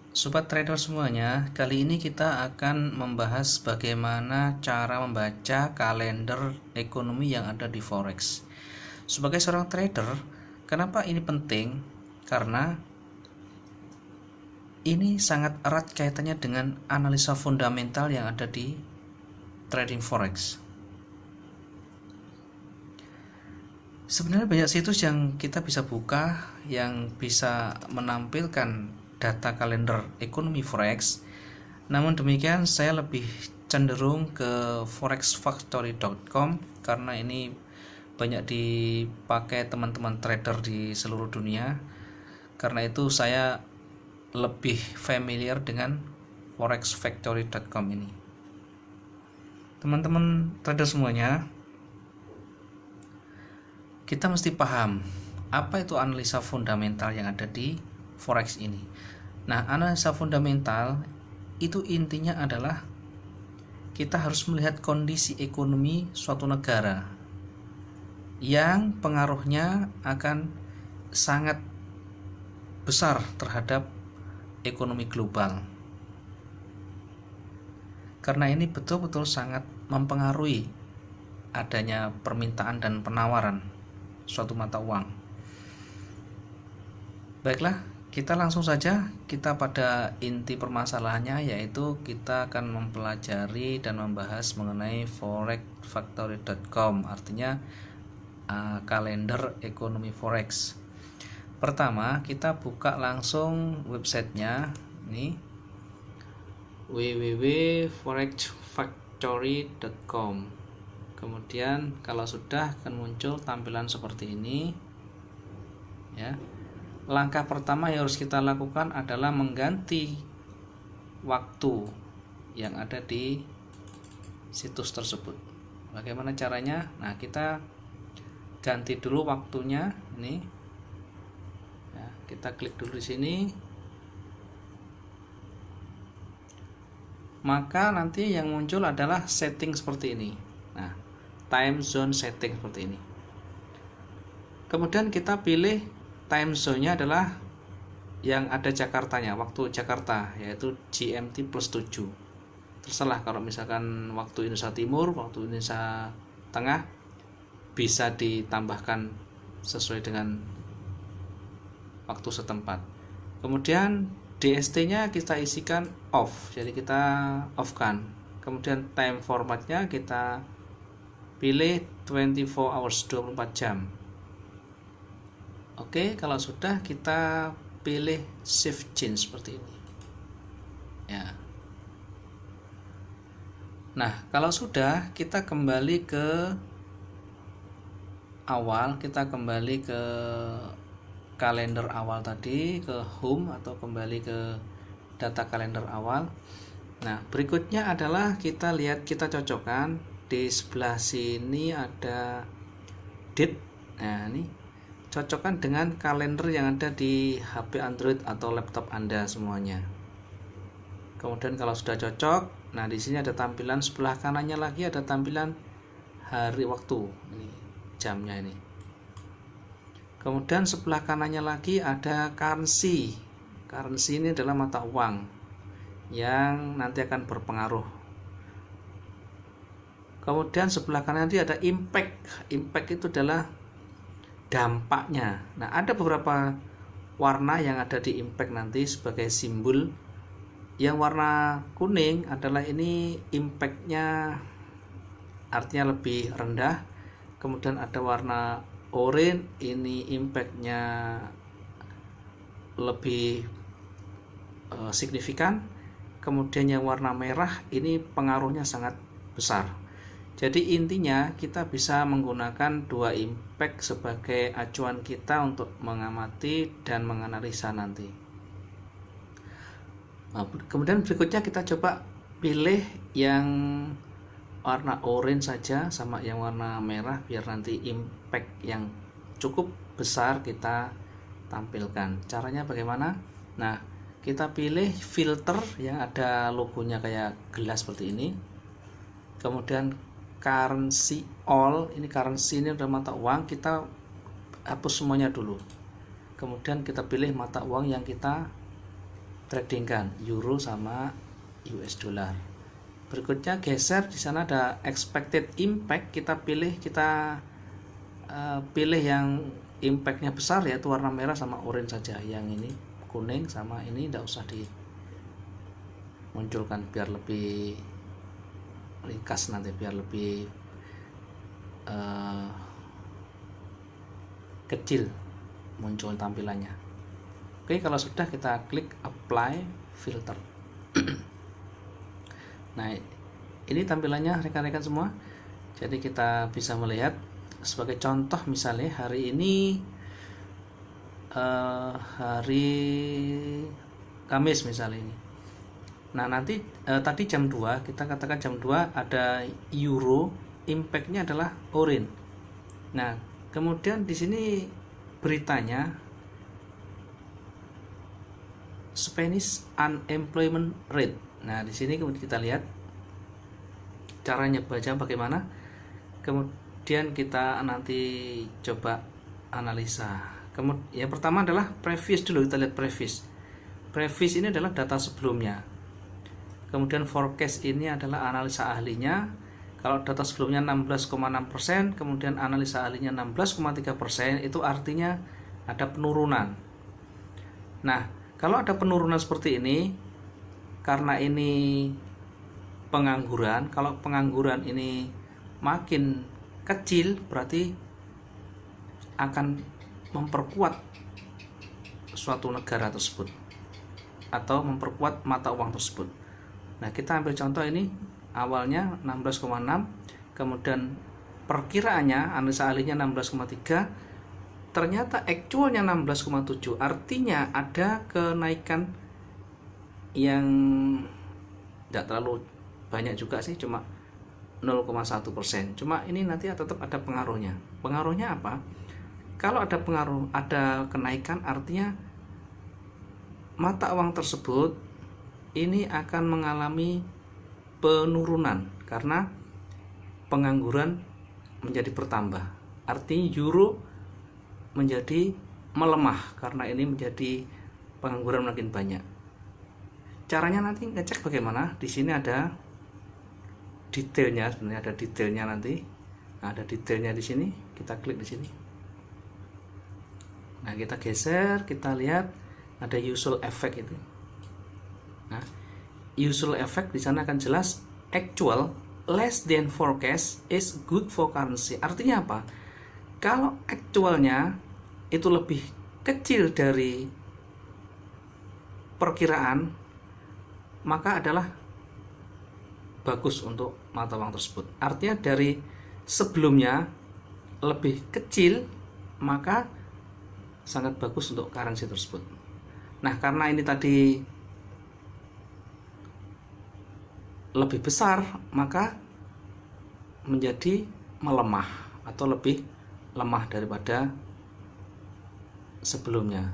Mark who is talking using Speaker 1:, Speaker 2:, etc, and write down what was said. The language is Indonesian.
Speaker 1: Sobat trader semuanya, kali ini kita akan membahas bagaimana cara membaca kalender ekonomi yang ada di Forex. Sebagai seorang trader, kenapa ini penting? Karena ini sangat erat kaitannya dengan analisa fundamental yang ada di trading Forex. Sebenarnya banyak situs yang kita bisa buka yang bisa menampilkan data kalender ekonomi Forex. Namun demikian saya lebih cenderung ke forexfactory.com karena ini banyak dipakai teman-teman trader di seluruh dunia. Karena itu saya lebih familiar dengan forexfactory.com ini. Teman-teman trader semuanya, kita mesti paham apa itu analisa fundamental yang ada di Forex ini. Nah, analisa fundamental itu intinya adalah kita harus melihat kondisi ekonomi suatu negara yang pengaruhnya akan sangat besar terhadap ekonomi global. Karena ini betul-betul sangat mempengaruhi adanya permintaan dan penawaran suatu mata uang. Baiklah, kita langsung saja kita pada inti permasalahannya, yaitu kita akan mempelajari dan membahas mengenai forexfactory.com, artinya kalender ekonomi Forex. Pertama, kita buka langsung websitenya, ini www.forexfactory.com. Kemudian kalau sudah akan muncul tampilan seperti ini ya. Langkah pertama yang harus kita lakukan adalah mengganti waktu yang ada di situs tersebut. Bagaimana caranya? Nah, kita ganti dulu waktunya ini ya, kita klik dulu di sini. Maka nanti yang muncul adalah setting seperti ini. Nah, time zone setting seperti ini. Kemudian kita pilih time zone-nya adalah yang ada Jakartanya, waktu Jakarta, yaitu GMT plus 7. Terserah, kalau misalkan waktu Indonesia Timur, waktu Indonesia Tengah bisa ditambahkan sesuai dengan waktu setempat. Kemudian DST-nya kita isikan off, jadi kita off-kan. Kemudian time formatnya kita pilih 24 hours, 24 jam. Oke, kalau sudah kita pilih shift change seperti ini ya. Nah, kalau sudah, kita kembali ke awal, kita kembali ke kalender awal tadi, ke home atau kembali ke data kalender awal. Nah, berikutnya adalah kita lihat, kita cocokkan di sebelah sini ada date. Nah, ini cocokkan dengan kalender yang ada di HP Android atau laptop Anda semuanya. Kemudian kalau sudah cocok, nah di sini ada tampilan sebelah kanannya lagi, ada tampilan hari waktu, ini jamnya ini. Kemudian sebelah kanannya lagi ada currency. Currency ini adalah mata uang yang nanti akan berpengaruh. Kemudian sebelah kanan nanti ada impact. Impact itu adalah dampaknya. Nah, ada beberapa warna yang ada di impact nanti sebagai simbol. Yang warna kuning adalah ini impactnya, artinya lebih rendah. Kemudian ada warna orange, ini impactnya lebih signifikan. Kemudian yang warna merah ini pengaruhnya sangat besar. Jadi intinya kita bisa menggunakan dua impact sebagai acuan kita untuk mengamati dan menganalisa nanti. Nah, kemudian berikutnya kita coba pilih yang warna orange saja sama yang warna merah, biar nanti impact yang cukup besar kita tampilkan. Caranya bagaimana? Nah, kita pilih filter yang ada logonya kayak gelas seperti ini. Kemudian currency all, ini currency ini adalah mata uang, kita hapus semuanya dulu. Kemudian kita pilih mata uang yang kita tradingkan euro sama US dollar. Berikutnya geser, di sana ada expected impact, kita pilih yang impactnya besar, yaitu warna merah sama orange saja. Yang ini kuning sama ini tidak usah dimunculkan biar lebih ringkas nanti, biar lebih kecil muncul tampilannya. Oke, kalau sudah kita klik apply filter. Nah, ini tampilannya rekan-rekan semua. Jadi kita bisa melihat sebagai contoh, misalnya hari ini hari Kamis misalnya ini. Nah, nanti tadi jam 2, kita katakan jam 2 ada euro, impactnya adalah orange. Nah, kemudian di sini beritanya Spanish unemployment rate. Nah, di sini kemudian kita lihat caranya baca bagaimana. Kemudian kita nanti coba analisa. Kemudian yang pertama adalah previous dulu, kita lihat previous. Previous ini adalah data sebelumnya. Kemudian forecast ini adalah analisa ahlinya. Kalau data sebelumnya 16,6%, kemudian analisa ahlinya 16,3%, itu artinya ada penurunan. Nah, kalau ada penurunan seperti ini, karena ini pengangguran, kalau pengangguran ini makin kecil, berarti akan memperkuat suatu negara tersebut atau memperkuat mata uang tersebut. Nah, kita ambil contoh ini, awalnya 16,6, kemudian perkiraannya analisa ahlinya 16,3, ternyata actualnya 16,7, artinya ada kenaikan yang tidak terlalu banyak juga sih, cuma 0,1%. Cuma ini nanti tetap ada pengaruhnya. Pengaruhnya apa? Kalau ada pengaruh, ada kenaikan, artinya mata uang tersebut ini akan mengalami penurunan karena pengangguran menjadi bertambah. Artinya euro menjadi melemah karena ini menjadi pengangguran makin banyak. Caranya nanti ngecek bagaimana. Di sini ada detailnya, sebenarnya ada detailnya nanti. Nah, ada detailnya di sini. Kita klik di sini. Nah, kita geser, kita lihat ada usual effect itu. Nah, usual effect di sana akan jelas actual less than forecast is good for currency. Artinya apa? Kalau actualnya itu lebih kecil dari perkiraan, maka adalah bagus untuk mata uang tersebut. Artinya dari sebelumnya lebih kecil, maka sangat bagus untuk currency tersebut. Nah, karena ini tadi lebih besar, maka menjadi melemah atau lebih lemah daripada sebelumnya.